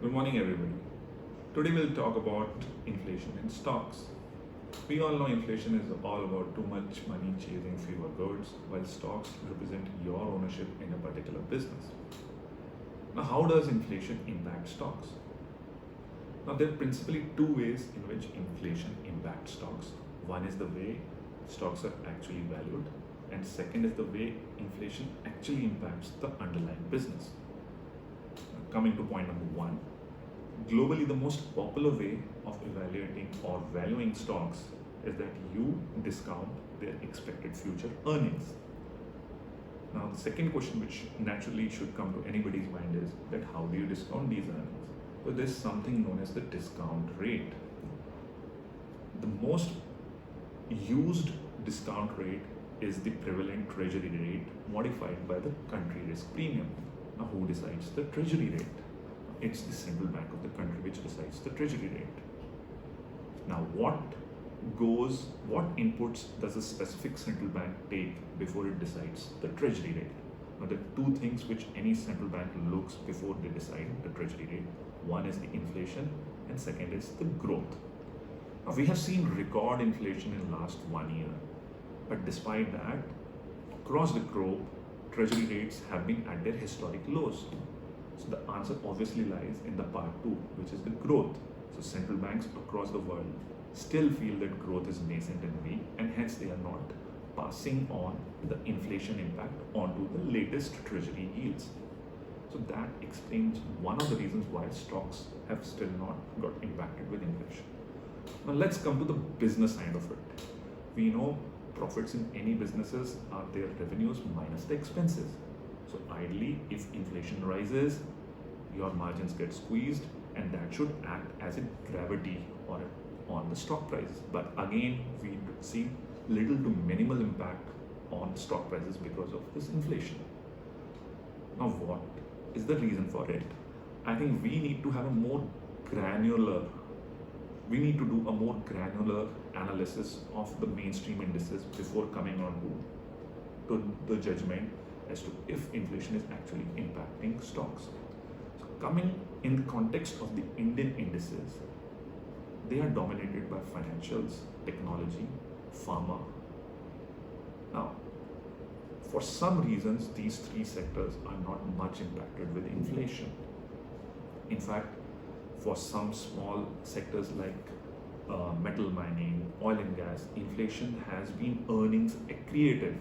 Good morning, everybody. Today we'll talk about inflation in stocks. We all know inflation is all about too much money chasing fewer goods, while stocks represent your ownership in a particular business. Now, how does inflation impact stocks? Now, there are principally two ways in which inflation impacts stocks. One is the way stocks are actually valued, and second is the way inflation actually impacts the underlying business. Coming to point number one, globally, the most popular way of evaluating or valuing stocks is that you discount their expected future earnings. Now, the second question, which naturally should come to anybody's mind, is that how do you discount these earnings? So, there's something known as the discount rate. The most used discount rate is the prevalent treasury rate modified by the country risk premium. Now, who decides the treasury rate? It's the central bank of the country which decides the treasury rate. Now, what inputs does a specific central bank take before it decides the treasury rate? Now, there are two things which any central bank looks before they decide the treasury rate. One is the inflation, and second is the growth. Now, we have seen record inflation in the last 1 year, but despite that, across the globe, treasury rates have been at their historic lows. So the answer obviously lies in the part two, which is the growth. So central banks across the world still feel that growth is nascent and weak, and hence they are not passing on the inflation impact onto the latest treasury yields. So that explains one of the reasons why stocks have still not got impacted with inflation. Now let's come to the business side of it. We know profits in any businesses are their revenues minus the expenses. So ideally, if inflation rises, your margins get squeezed, and that should act as a gravity on the stock prices. But again, we see little to minimal impact on stock prices because of this inflation. Now, what is the reason for it? I think we need to have a more granular analysis of the mainstream indices before coming on to the judgment as to if inflation is actually impacting stocks. So coming in the context of the Indian indices, they are dominated by financials, technology, pharma. Now, for some reasons, these three sectors are not much impacted with inflation. In fact, for some small sectors like metal mining, oil and gas, inflation has been earnings accretive.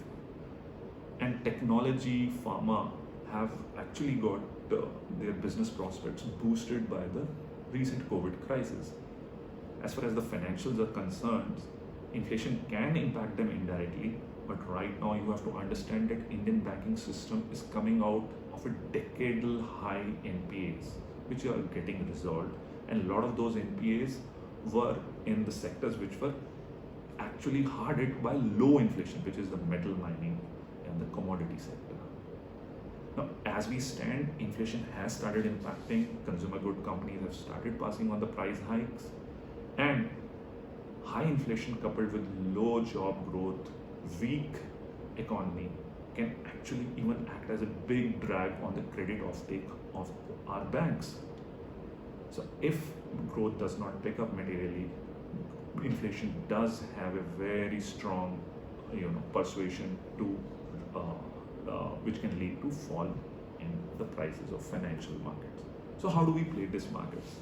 And technology, pharma have actually got their business prospects boosted by the recent COVID crisis. As far as the financials are concerned, inflation can impact them indirectly, but right now you have to understand that Indian banking system is coming out of a decadal high NPAs, which are getting resolved, and a lot of those NPAs were in the sectors which were actually hard hit by low inflation, which is the metal mining and the commodity sector. Now, as we stand, inflation has started impacting. Consumer good companies have started passing on the price hikes, and high inflation coupled with low job growth, weak economy can actually even act as a big drag on the credit offtake of our banks. So if growth does not pick up materially, inflation does have a very strong persuasion to which can lead to fall in the prices of financial markets. So how do we play this markets?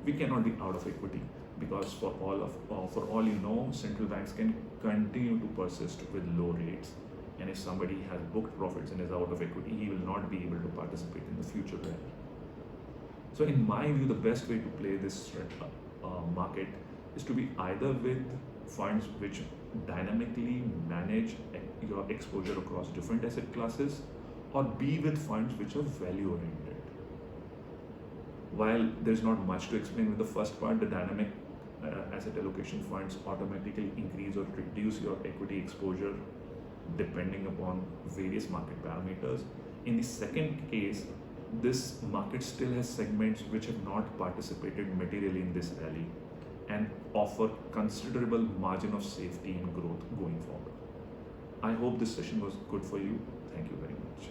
We cannot be out of equity, because for all you know, central banks can continue to persist with low rates, and if somebody has booked profits and is out of equity, he will not be able to participate in the future rally. So in my view, the best way to play this market is to be either with funds which dynamically manage your exposure across different asset classes, or be with funds which are value oriented. While there's not much to explain with the first part, the dynamic asset allocation funds automatically increase or reduce your equity exposure depending upon various market parameters. In the second case, this market still has segments which have not participated materially in this rally and offer considerable margin of safety and growth going forward. I hope this session was good for you. Thank you very much.